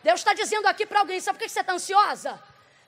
Deus está dizendo aqui para alguém, sabe por que você está ansiosa?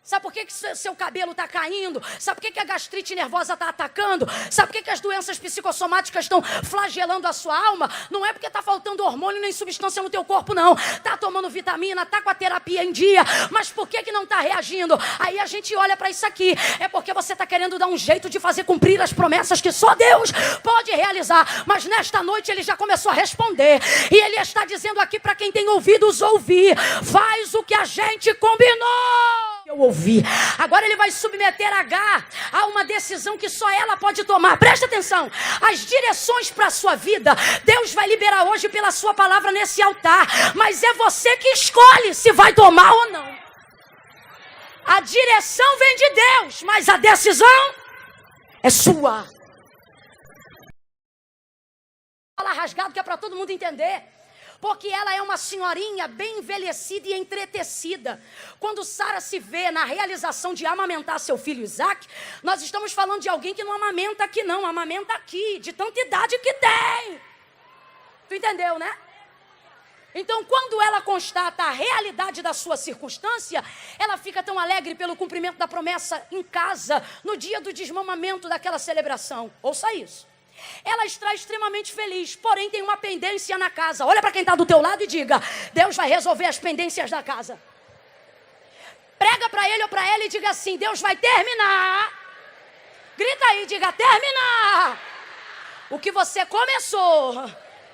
Sabe por que seu cabelo está caindo? Sabe por que a gastrite nervosa está atacando? Sabe por que as doenças psicossomáticas estão flagelando a sua alma? Não é porque está faltando hormônio nem substância no teu corpo, não. Está tomando vitamina, está com a terapia em dia. Mas por que não está reagindo? Aí a gente olha para isso aqui. É porque você está querendo dar um jeito de fazer cumprir as promessas que só Deus pode realizar. Mas nesta noite ele já começou a responder. E ele está dizendo aqui para quem tem ouvidos ouvir. Faz o que a gente combinou. Eu ouvi. Agora ele vai submeter H a uma decisão que só ela pode tomar. Presta atenção. As direções para a sua vida, Deus vai liberar hoje pela sua palavra nesse altar. Mas é você que escolhe se vai tomar ou não. A direção vem de Deus, mas a decisão é sua. Fala rasgado que é para todo mundo entender. Porque ela é uma senhorinha bem envelhecida e entretecida. Quando Sara se vê na realização de amamentar seu filho Isaac, nós estamos falando de alguém que não amamenta aqui não, amamenta aqui, de tanta idade que tem. Tu entendeu, né? Então, quando ela constata a realidade da sua circunstância, ela fica tão alegre pelo cumprimento da promessa em casa, no dia do desmamamento daquela celebração. Ouça isso. Ela está extremamente feliz, porém tem uma pendência na casa. Olha para quem está do teu lado e diga: Deus vai resolver as pendências da casa. Prega para ele ou para ela e diga assim: Deus vai terminar. Grita aí, diga: terminar o que você começou,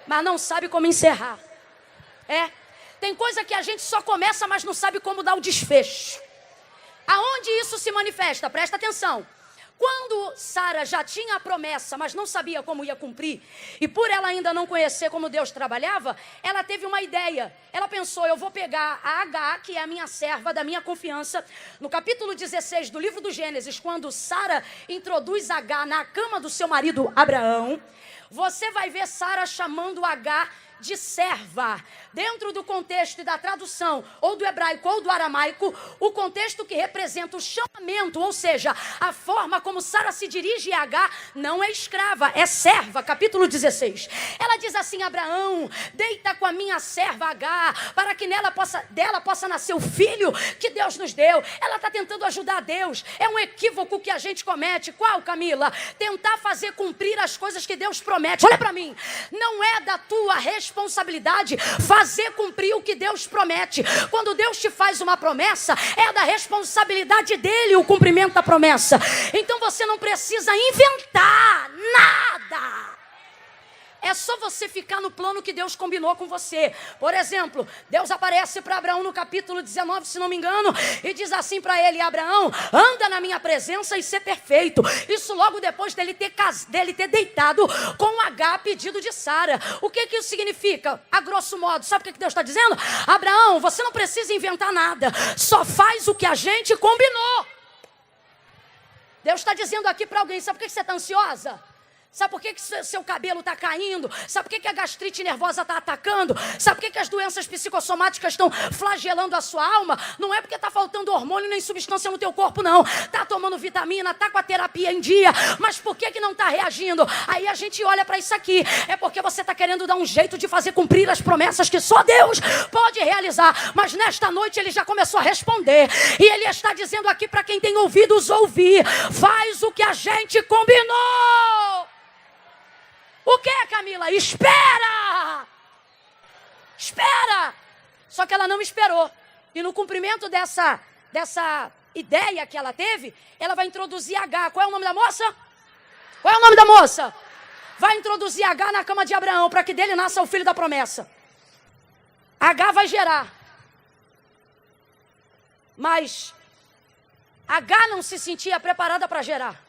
mas não sabe como encerrar. Tem coisa que a gente só começa, mas não sabe como dar o desfecho. Aonde isso se manifesta? Presta atenção. Quando Sara já tinha a promessa, mas não sabia como ia cumprir, e por ela ainda não conhecer como Deus trabalhava, ela teve uma ideia. Ela pensou: eu vou pegar a H, que é a minha serva, da minha confiança. No capítulo 16 do livro do Gênesis, quando Sara introduz H na cama do seu marido Abraão, você vai ver Sara chamando H de serva. Dentro do contexto e da tradução, ou do hebraico ou do aramaico, o contexto que representa o chamamento, ou seja, a forma como Sara se dirige a H, não é escrava, é serva. Capítulo 16. Ela diz assim: Abraão, deita com a minha serva H, para que dela possa nascer o filho que Deus nos deu. Ela está tentando ajudar Deus. É um equívoco que a gente comete. Qual, Camila? Tentar fazer cumprir as coisas que Deus promete. Olha para mim. Não é da tua responsabilidade fazer cumprir o que Deus promete. Quando Deus te faz uma promessa, é da responsabilidade dele o cumprimento da promessa. Então você não precisa inventar nada. É só você ficar no plano que Deus combinou com você. Por exemplo, Deus aparece para Abraão no capítulo 19, se não me engano, e diz assim para ele: Abraão, anda na minha presença e ser perfeito. Isso logo depois dele ter deitado com H, pedido de Sara. O que isso significa? A grosso modo, sabe o que Deus está dizendo? Abraão, você não precisa inventar nada, só faz o que a gente combinou. Deus está dizendo aqui para alguém, sabe por que você está ansiosa? Sabe por que seu cabelo está caindo? Sabe por que a gastrite nervosa está atacando? Sabe por que as doenças psicossomáticas estão flagelando a sua alma? Não é porque está faltando hormônio nem substância no teu corpo, não. Está tomando vitamina, está com a terapia em dia. Mas por que não está reagindo? Aí a gente olha para isso aqui. É porque você está querendo dar um jeito de fazer cumprir as promessas que só Deus pode realizar. Mas nesta noite ele já começou a responder. E ele está dizendo aqui para quem tem ouvidos ouvir: faz o que a gente combinou. O que, Camila? Espera! Espera! Só que ela não esperou. E no cumprimento dessa ideia que ela teve, ela vai introduzir H. Qual é o nome da moça? Qual é o nome da moça? Vai introduzir H na cama de Abraão, para que dele nasça o filho da promessa. H vai gerar. Mas H não se sentia preparada para gerar.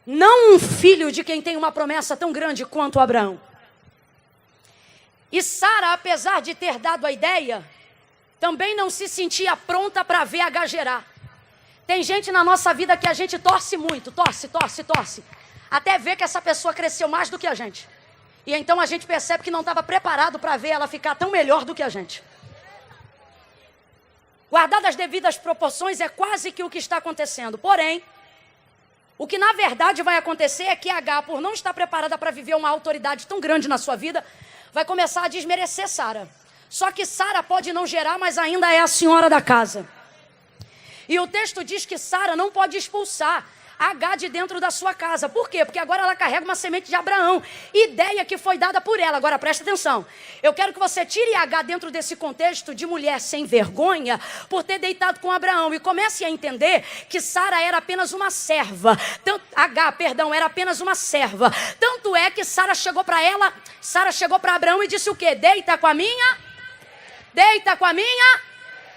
Não um filho de quem tem uma promessa tão grande quanto Abraão. E Sara, apesar de ter dado a ideia, também não se sentia pronta para ver H gerar. Tem gente na nossa vida que a gente torce muito, torce, até ver que essa pessoa cresceu mais do que a gente. E então a gente percebe que não estava preparado para ver ela ficar tão melhor do que a gente. Guardadas as devidas proporções, é quase que o que está acontecendo. Porém, o que na verdade vai acontecer é que H, por não estar preparada para viver uma autoridade tão grande na sua vida, vai começar a desmerecer Sara. Só que Sara pode não gerar, mas ainda é a senhora da casa. E o texto diz que Sara não pode expulsar Agar de dentro da sua casa. Por quê? Porque agora ela carrega uma semente de Abraão. Ideia que foi dada por ela. Agora presta atenção. Eu quero que você tire Agar dentro desse contexto de mulher sem vergonha por ter deitado com Abraão. E comece a entender que Sara era apenas uma serva. Agar era apenas uma serva. Tanto é que Sara chegou para Abraão e disse o quê? Deita com a minha.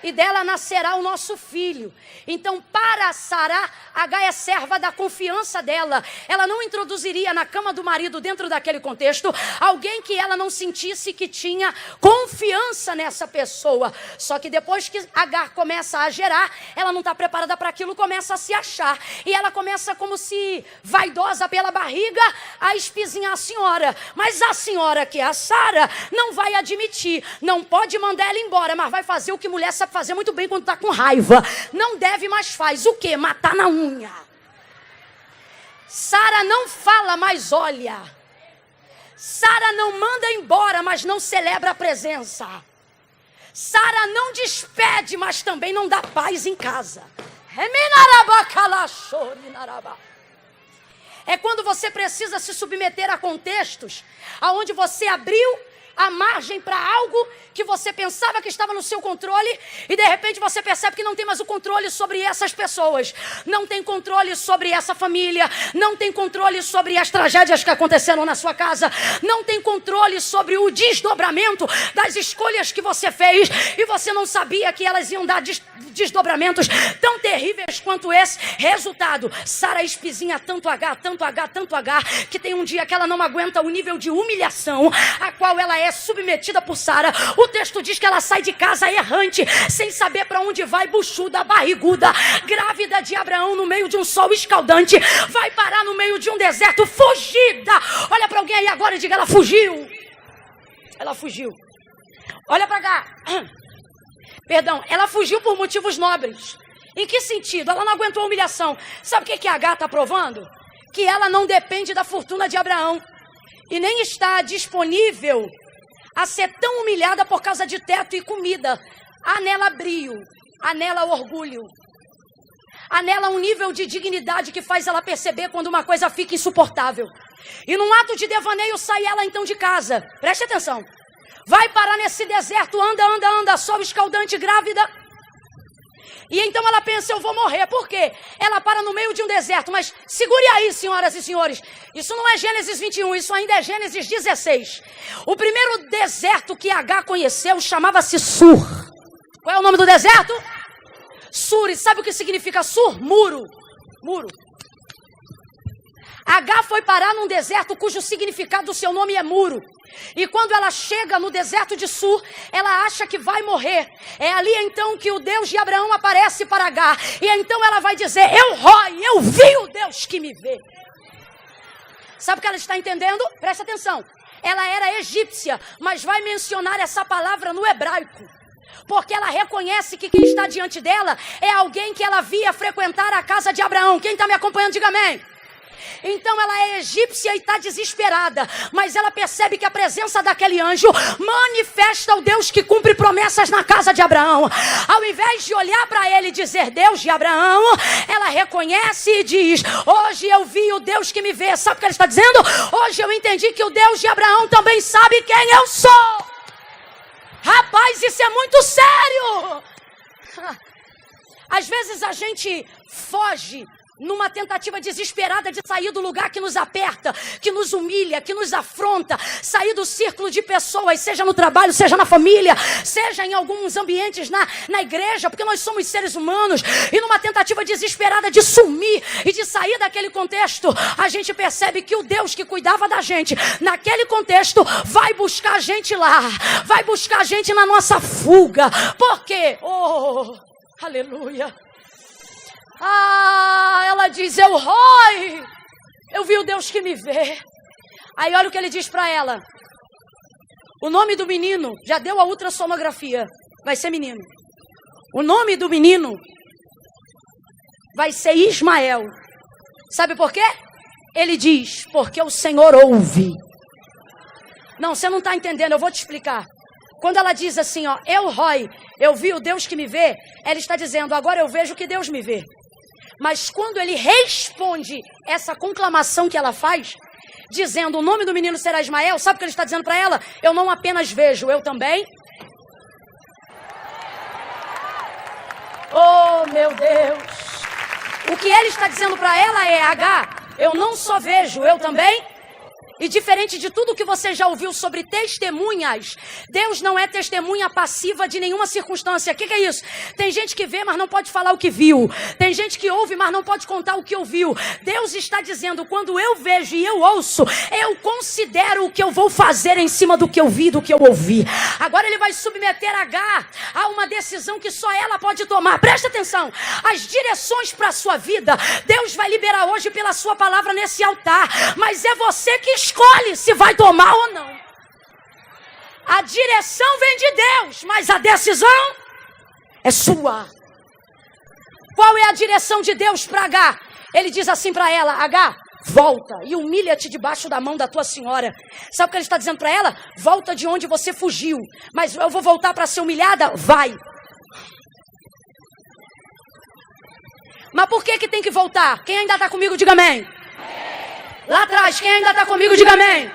E dela nascerá o nosso filho. Então, para Sara, Agar é serva da confiança dela. Ela não introduziria na cama do marido, dentro daquele contexto, alguém que ela não sentisse que tinha confiança nessa pessoa. Só que depois que Agar começa a gerar, ela não está preparada para aquilo, começa a se achar. E ela começa como se vaidosa pela barriga a espizinhar a senhora. Mas a senhora, que é a Sara, não vai admitir. Não pode mandar ela embora, mas vai fazer o que mulher sabe fazer muito bem quando está com raiva. Não deve, mas faz o quê? Matar na unha. Sara não fala, mas olha. Sara não manda embora, mas não celebra a presença. Sara não despede, mas também não dá paz em casa. É quando você precisa se submeter a contextos aonde você abriu a margem para algo que você pensava que estava no seu controle e de repente você percebe que não tem mais o controle sobre essas pessoas, não tem controle sobre essa família, não tem controle sobre as tragédias que aconteceram na sua casa, não tem controle sobre o desdobramento das escolhas que você fez e você não sabia que elas iam dar desdobramentos tão terríveis quanto esse. Resultado, Sara espizinha tanto Agar, que tem um dia que ela não aguenta o nível de humilhação a qual ela é submetida por Sara. O texto diz que ela sai de casa errante, sem saber para onde vai, buchuda, barriguda, grávida de Abraão no meio de um sol escaldante, vai parar no meio de um deserto, fugida. Olha para alguém aí agora e diga: ela fugiu. Ela fugiu. Olha para cá. Perdão, ela fugiu por motivos nobres. Em que sentido? Ela não aguentou a humilhação. Sabe o que a Agar está provando? Que ela não depende da fortuna de Abraão e nem está disponível a ser tão humilhada por causa de teto e comida. Há nela brio, há nela orgulho, há nela um nível de dignidade que faz ela perceber quando uma coisa fica insuportável. E num ato de devaneio sai ela então de casa. Preste atenção. Vai parar nesse deserto, anda, sol escaldante, grávida. E então ela pensa: eu vou morrer. Por quê? Ela para no meio de um deserto. Mas segure aí, senhoras e senhores. Isso não é Gênesis 21, isso ainda é Gênesis 16. O primeiro deserto que Agar conheceu chamava-se Sur. Qual é o nome do deserto? Sur. E sabe o que significa Sur? Muro. Muro. Agar foi parar num deserto cujo significado do seu nome é muro. E quando ela chega no deserto de Sur, ela acha que vai morrer. É ali então que o Deus de Abraão aparece para Agar. E então ela vai dizer: eu vi o Deus que me vê. Sabe o que ela está entendendo? Presta atenção. Ela era egípcia, mas vai mencionar essa palavra no hebraico. Porque ela reconhece que quem está diante dela é alguém que ela via frequentar a casa de Abraão. Quem está me acompanhando, diga amém. Então ela é egípcia e está desesperada, mas ela percebe que a presença daquele anjo manifesta o Deus que cumpre promessas na casa de Abraão. Ao invés de olhar para ele e dizer Deus de Abraão, ela reconhece e diz: hoje eu vi o Deus que me vê. Sabe o que ela está dizendo? Hoje eu entendi que o Deus de Abraão também sabe quem eu sou. Rapaz, isso é muito sério. Às vezes a gente foge numa tentativa desesperada de sair do lugar que nos aperta, que nos humilha, que nos afronta, sair do círculo de pessoas, seja no trabalho, seja na família, seja em alguns ambientes na igreja, porque nós somos seres humanos, e numa tentativa desesperada de sumir e de sair daquele contexto, a gente percebe que o Deus que cuidava da gente, naquele contexto, vai buscar a gente lá, vai buscar a gente na nossa fuga. Por quê? Oh, aleluia! Ela diz: eu vi o Deus que me vê. Aí olha o que ele diz para ela. O nome do menino, já deu a ultrassonografia, vai ser menino. O nome do menino vai ser Ismael. Sabe por quê? Ele diz: porque o Senhor ouve. Não, você não está entendendo, eu vou te explicar. Quando ela diz assim, ó, eu, Roy, eu vi o Deus que me vê, ela está dizendo, agora eu vejo que Deus me vê. Mas quando ele responde essa conclamação que ela faz, dizendo o nome do menino será Ismael, sabe o que ele está dizendo para ela? Eu não apenas vejo, eu também. Oh, meu Deus. O que ele está dizendo para ela é, H, eu não só vejo, eu também. E diferente de tudo que você já ouviu sobre testemunhas, Deus não é testemunha passiva de nenhuma circunstância. O que é isso? Tem gente que vê, mas não pode falar o que viu. Tem gente que ouve, mas não pode contar o que ouviu. Deus está dizendo, quando eu vejo e eu ouço, eu considero o que eu vou fazer em cima do que eu vi, do que eu ouvi. Agora ele vai submeter H a uma decisão que só ela pode tomar. Presta atenção. As direções para a sua vida, Deus vai liberar hoje pela sua palavra nesse altar. Mas é você que escolhe se vai tomar ou não. A direção vem de Deus, mas a decisão é sua. Qual é a direção de Deus para H? Ele diz assim para ela, H, volta e humilha-te debaixo da mão da tua senhora. Sabe o que ele está dizendo para ela? Volta de onde você fugiu. Mas eu vou voltar para ser humilhada? Vai. Mas por que tem que voltar? Quem ainda está comigo, diga amém. Lá atrás, quem ainda está comigo, diga amém.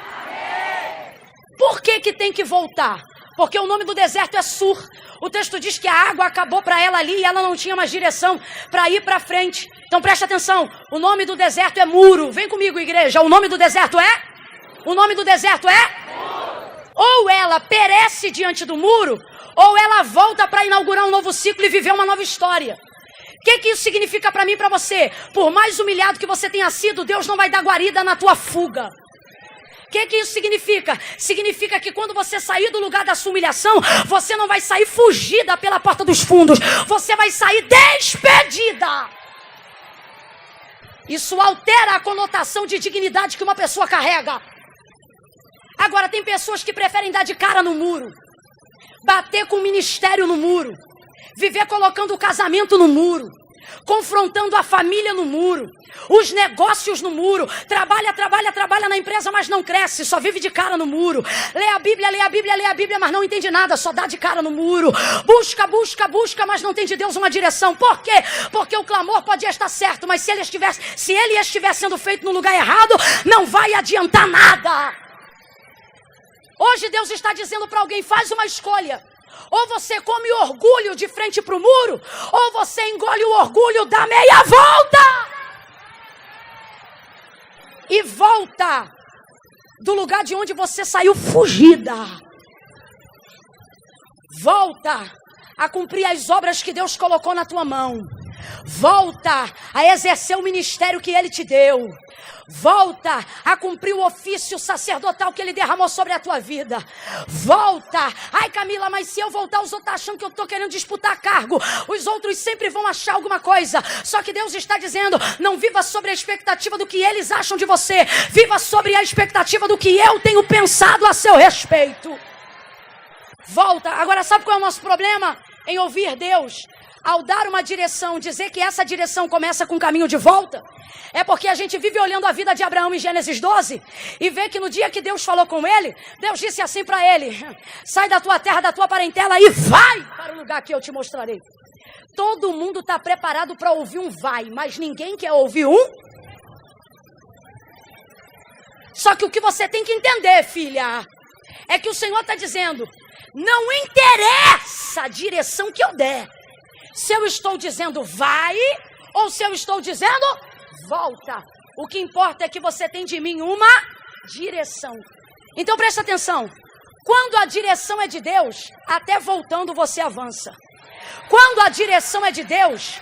Por que tem que voltar? Porque o nome do deserto é Sur. O texto diz que a água acabou para ela ali e ela não tinha mais direção para ir para frente. Então preste atenção, o nome do deserto é Muro. Vem comigo, igreja, o nome do deserto é? O nome do deserto é? Ou ela perece diante do muro, ou ela volta para inaugurar um novo ciclo e viver uma nova história. O que isso significa para mim e para você? Por mais humilhado que você tenha sido, Deus não vai dar guarida na tua fuga. O que isso significa? Significa que quando você sair do lugar da sua humilhação, você não vai sair fugida pela porta dos fundos. Você vai sair despedida. Isso altera a conotação de dignidade que uma pessoa carrega. Agora, tem pessoas que preferem dar de cara no muro. Bater com o ministério no muro. Viver colocando o casamento no muro, confrontando a família no muro, os negócios no muro, trabalha na empresa, mas não cresce, só vive de cara no muro, lê a Bíblia, mas não entende nada, só dá de cara no muro, busca, mas não tem de Deus uma direção. Por quê? Porque o clamor pode estar certo, mas se ele estiver sendo feito no lugar errado, não vai adiantar nada. Hoje Deus está dizendo para alguém, faz uma escolha. Ou você come orgulho de frente para o muro, ou você engole o orgulho da meia volta. E volta do lugar de onde você saiu fugida. Volta a cumprir as obras que Deus colocou na tua mão. Volta a exercer o ministério que Ele te deu. Volta a cumprir o ofício sacerdotal que Ele derramou sobre a tua vida. Volta. Ai, Camila, mas se eu voltar, os outros acham que eu estou querendo disputar cargo. Os outros sempre vão achar alguma coisa. Só que Deus está dizendo, não viva sobre a expectativa do que eles acham de você. Viva sobre a expectativa do que eu tenho pensado a seu respeito. Volta. Agora, sabe qual é o nosso problema em ouvir Deus? Ao dar uma direção, dizer que essa direção começa com um caminho de volta, é porque a gente vive olhando a vida de Abraão em Gênesis 12 e vê que no dia que Deus falou com ele, Deus disse assim para ele, sai da tua terra, da tua parentela e vai para o lugar que eu te mostrarei. Todo mundo está preparado para ouvir um vai, mas ninguém quer ouvir um. Só que o que você tem que entender, filha, é que o Senhor está dizendo, não interessa a direção que eu der. Se eu estou dizendo vai, ou se eu estou dizendo volta. O que importa é que você tem de mim uma direção. Então presta atenção. Quando a direção é de Deus, até voltando você avança. Quando a direção é de Deus,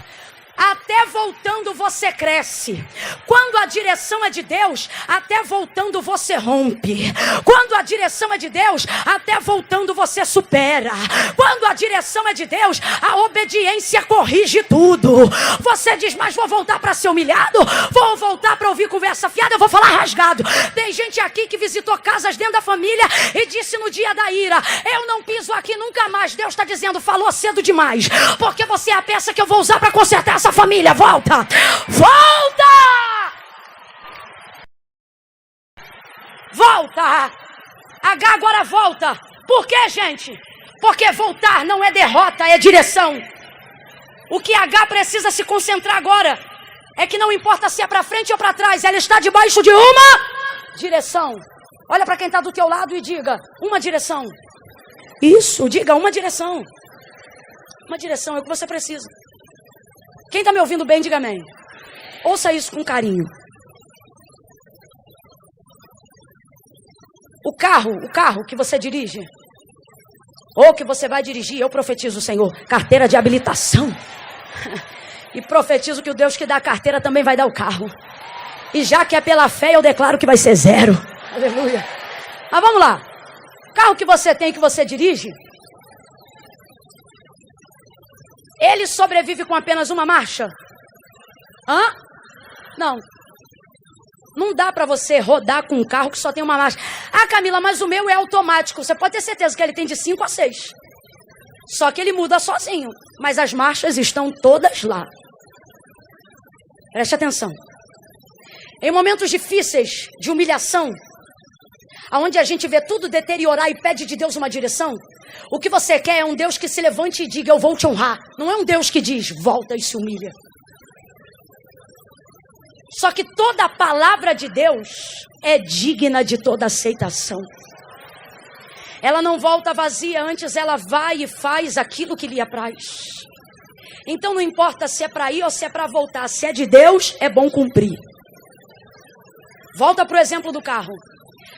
até voltando você cresce. Quando a direção é de Deus, até voltando você rompe. Quando a direção é de Deus, até voltando você supera. Quando a direção é de Deus, a obediência corrige tudo. Você diz, mas vou voltar para ser humilhado? Vou voltar para ouvir conversa fiada? Eu vou falar rasgado. Tem gente aqui que visitou casas dentro da família e disse no dia da ira, eu não piso aqui nunca mais. Deus está dizendo, falou cedo demais. Porque você é a peça que eu vou usar para consertar essa família. Volta! Volta! Volta! H agora volta. Por quê, gente? Porque voltar não é derrota, é direção. O que H precisa se concentrar agora é que não importa se é para frente ou para trás, ela está debaixo de uma direção. Olha para quem está do teu lado e diga, uma direção. Isso, diga uma direção. Uma direção é o que você precisa. Quem está me ouvindo bem, diga amém. Ouça isso com carinho. O carro que você dirige, ou que você vai dirigir, eu profetizo, Senhor, carteira de habilitação. E profetizo que o Deus que dá a carteira também vai dar o carro. E já que é pela fé, eu declaro que vai ser 0. Aleluia. Mas vamos lá. Carro que você tem, que você dirige, ele sobrevive com apenas uma marcha? Não. Não dá para você rodar com um carro que só tem uma marcha. Ah, Camila, mas o meu é automático. Você pode ter certeza que ele tem de 5 a 6. Só que ele muda sozinho. Mas as marchas estão todas lá. Preste atenção. Em momentos difíceis, de humilhação, onde a gente vê tudo deteriorar e pede de Deus uma direção, o que você quer é um Deus que se levante e diga, eu vou te honrar. Não é um Deus que diz, volta e se humilha. Só que toda a palavra de Deus é digna de toda aceitação. Ela não volta vazia, antes ela vai e faz aquilo que lhe apraz. Então não importa se é para ir ou se é para voltar, se é de Deus, é bom cumprir. Volta para o exemplo do carro.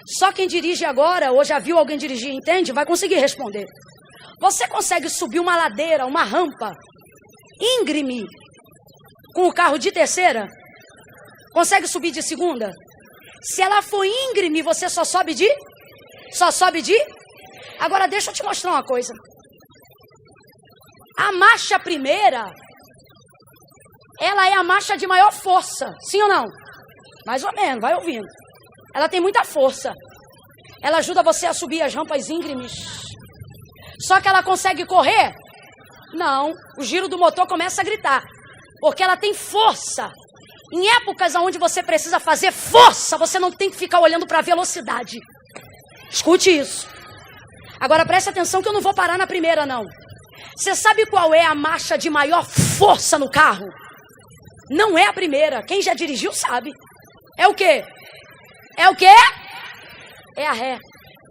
Só quem dirige agora, ou já viu alguém dirigir, entende? Vai conseguir responder. Você consegue subir uma ladeira, uma rampa íngreme com o carro de terceira? Consegue subir de segunda? Se ela for íngreme, você só sobe de? Agora deixa eu te mostrar uma coisa. A marcha primeira, ela é a marcha de maior força, sim ou não? Mais ou menos, vai ouvindo. Ela tem muita força. Ela ajuda você a subir as rampas íngremes. Só que ela consegue correr? Não, o giro do motor começa a gritar. Porque ela tem força. Em épocas onde você precisa fazer força, você não tem que ficar olhando para a velocidade. Escute isso. Agora preste atenção que eu não vou parar na primeira, não. Você sabe qual é a marcha de maior força no carro? Não é a primeira. Quem já dirigiu sabe. É o quê? É a ré.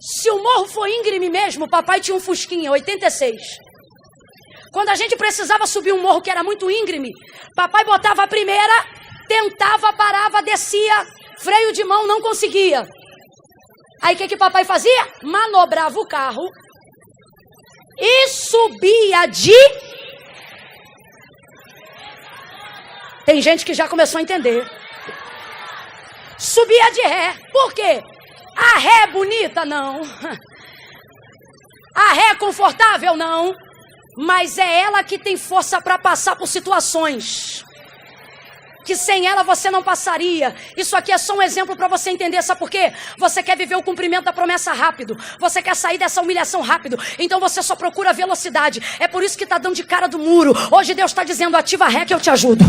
Se o morro for íngreme mesmo, papai tinha um Fusquinha, 86. Quando a gente precisava subir um morro que era muito íngreme, papai botava a primeira, tentava, parava, descia, freio de mão, não conseguia. Aí o que papai fazia? Manobrava o carro e subia de... Tem gente que já começou a entender. Subia de ré. Por quê? A ré é bonita? Não. A ré é confortável? Não. Mas é ela que tem força para passar por situações que sem ela você não passaria. Isso aqui é só um exemplo para você entender. Sabe por quê? Você quer viver o cumprimento da promessa rápido. Você quer sair dessa humilhação rápido. Então você só procura velocidade. É por isso que está dando de cara do muro. Hoje Deus está dizendo, ativa a ré que eu te ajudo.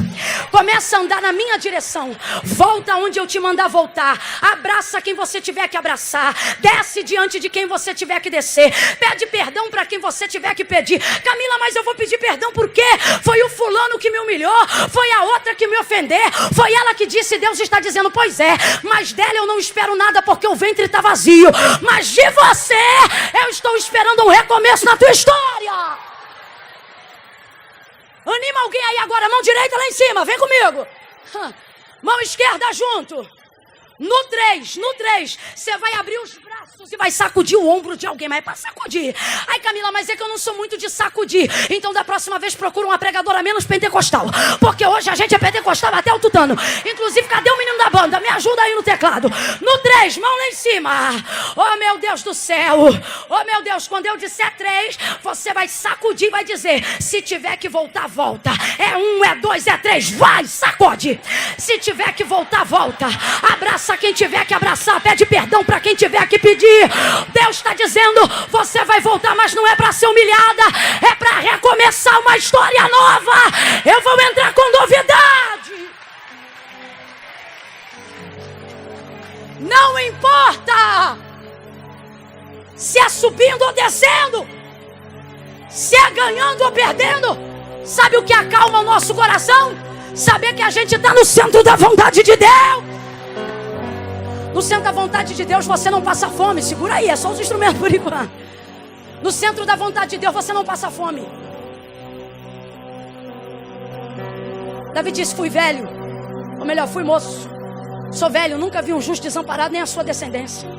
Começa a andar na minha direção. Volta onde eu te mandar voltar. Abraça quem você tiver que abraçar. Desce diante de quem você tiver que descer. Pede perdão para quem você tiver que pedir. Camila, mas eu vou pedir perdão por quê? Foi o fulano que me humilhou. Foi a outra que me ofendeu. Foi ela que disse, Deus está dizendo, pois é, mas dela eu não espero nada porque o ventre está vazio, mas de você eu estou esperando um recomeço na tua história. Anima alguém aí agora, mão direita lá em cima, vem comigo, mão esquerda junto. No 3, você vai abrir os braços e vai sacudir o ombro de alguém, mas é para sacudir. Ai, Camila, mas é que eu não sou muito de sacudir. Então da próxima vez procura uma pregadora menos pentecostal, porque hoje a gente é pentecostal até o tutano. Inclusive, cadê o menino da banda? Me ajuda aí no teclado. No 3, mão lá em cima. Oh meu Deus do céu. Oh meu Deus, quando eu disser 3, você vai sacudir e vai dizer, se tiver que voltar, volta. É 1, é 2, é 3, vai, sacode. Se tiver que voltar, volta. Abraça quem tiver que abraçar, pede perdão para quem tiver que pedir. Deus está dizendo, você vai voltar, mas não é para ser humilhada, é para recomeçar uma história nova. Eu vou entrar com novidade. Não importa se é subindo ou descendo, Se é ganhando ou perdendo, sabe o que acalma o nosso coração? Saber que a gente está no centro da vontade de Deus. No centro da vontade de Deus você não passa fome. Segura aí, é só os instrumentos por enquanto. No centro da vontade de Deus você não passa fome. Davi disse, fui velho. Ou melhor, fui moço. Sou velho, nunca vi um justo desamparado, nem a sua descendência.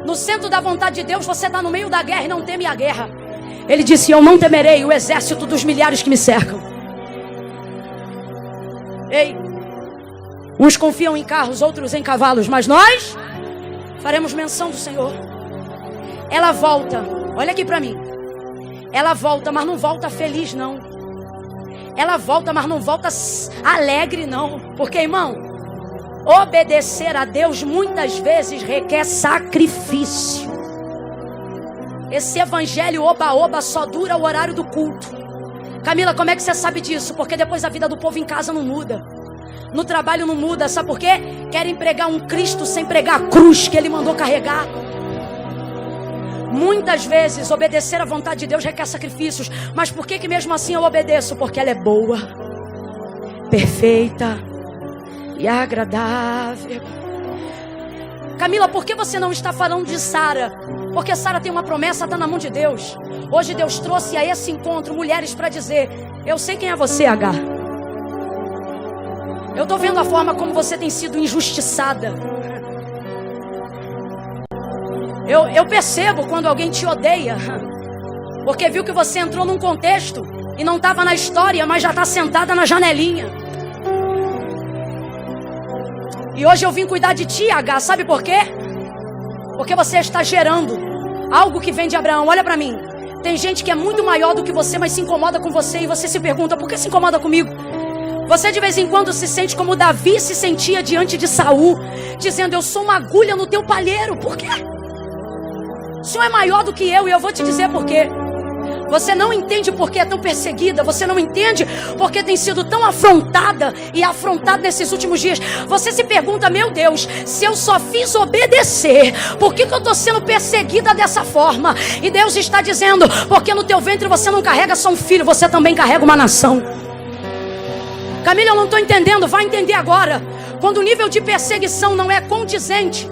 No centro da vontade de Deus você está no meio da guerra e não teme a guerra. Ele disse, eu não temerei o exército dos milhares que me cercam. Ei, uns confiam em carros, outros em cavalos, mas nós faremos menção do Senhor. Ela volta, olha aqui para mim. Ela volta, mas não volta feliz não. Ela volta, mas não volta alegre não. Porque, irmão, obedecer a Deus muitas vezes requer sacrifício. Esse evangelho oba-oba só dura o horário do culto. Camila, como é que você sabe disso? Porque depois a vida do povo em casa não muda. No trabalho não muda, sabe por quê? Querem pregar um Cristo sem pregar a cruz que Ele mandou carregar. Muitas vezes obedecer à vontade de Deus requer sacrifícios. Mas por que mesmo assim eu obedeço? Porque ela é boa, perfeita e agradável. Camila, por que você não está falando de Sara? Porque Sara tem uma promessa, está na mão de Deus. Hoje Deus trouxe a esse encontro mulheres para dizer, eu sei quem é você, Agar. Eu estou vendo a forma como você tem sido injustiçada. Eu percebo quando alguém te odeia, porque viu que você entrou num contexto e não estava na história, mas já está sentada na janelinha. E hoje eu vim cuidar de ti, Agar, sabe por quê? Porque você está gerando algo que vem de Abraão. Olha para mim, tem gente que é muito maior do que você, mas se incomoda com você. E você se pergunta, por que se incomoda comigo? Você de vez em quando se sente como Davi se sentia diante de Saul, dizendo, eu sou uma agulha no teu palheiro. Por quê? O Senhor é maior do que eu, e eu vou te dizer por quê. Você não entende por que é tão perseguida. Você não entende por que tem sido tão afrontada e afrontada nesses últimos dias. Você se pergunta, meu Deus, se eu só fiz obedecer, por que eu estou sendo perseguida dessa forma? E Deus está dizendo, porque no teu ventre você não carrega só um filho, você também carrega uma nação. Camila, eu não estou entendendo, vai entender agora. Quando o nível de perseguição não é condizente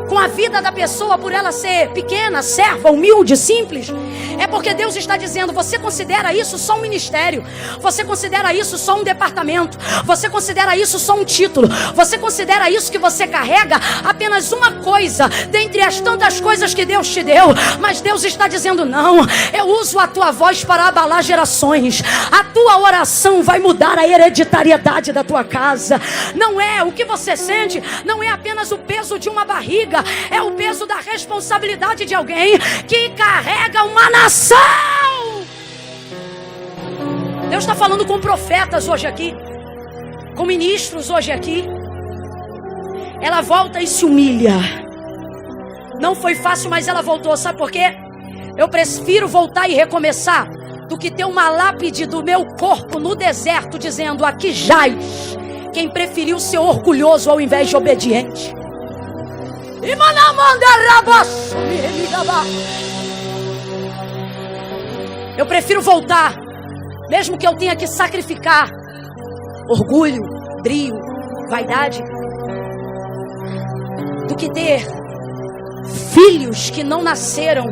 com a vida da pessoa, por ela ser pequena, serva, humilde, simples, é porque Deus está dizendo, você considera isso só um ministério, você considera isso só um departamento, você considera isso só um título, você considera isso que você carrega apenas uma coisa, dentre as tantas coisas que Deus te deu. Mas Deus está dizendo, não, eu uso a tua voz para abalar gerações, a tua oração vai mudar a hereditariedade da tua casa. Não é o que você sente, não é apenas o peso de uma barriga, é o peso da responsabilidade de alguém que carrega uma nação. Deus está falando com profetas hoje aqui, com ministros hoje aqui. Ela volta e se humilha. Não foi fácil, mas ela voltou. Sabe por quê? Eu prefiro voltar e recomeçar do que ter uma lápide do meu corpo no deserto dizendo, aqui jaz quem preferiu ser orgulhoso ao invés de obediente. Eu prefiro voltar, mesmo que eu tenha que sacrificar orgulho, brio, vaidade, do que ter filhos que não nasceram,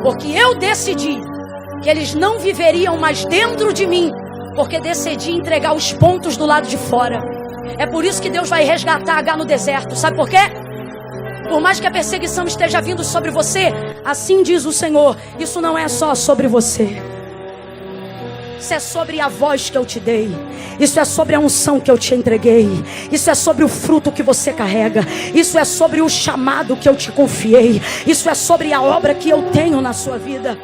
porque eu decidi que eles não viveriam mais dentro de mim, porque decidi entregar os pontos do lado de fora. É por isso que Deus vai resgatar Agar no deserto. Sabe por quê? Por mais que a perseguição esteja vindo sobre você, assim diz o Senhor, isso não é só sobre você. Isso é sobre a voz que eu te dei. Isso é sobre a unção que eu te entreguei. Isso é sobre o fruto que você carrega. Isso é sobre o chamado que eu te confiei. Isso é sobre a obra que eu tenho na sua vida.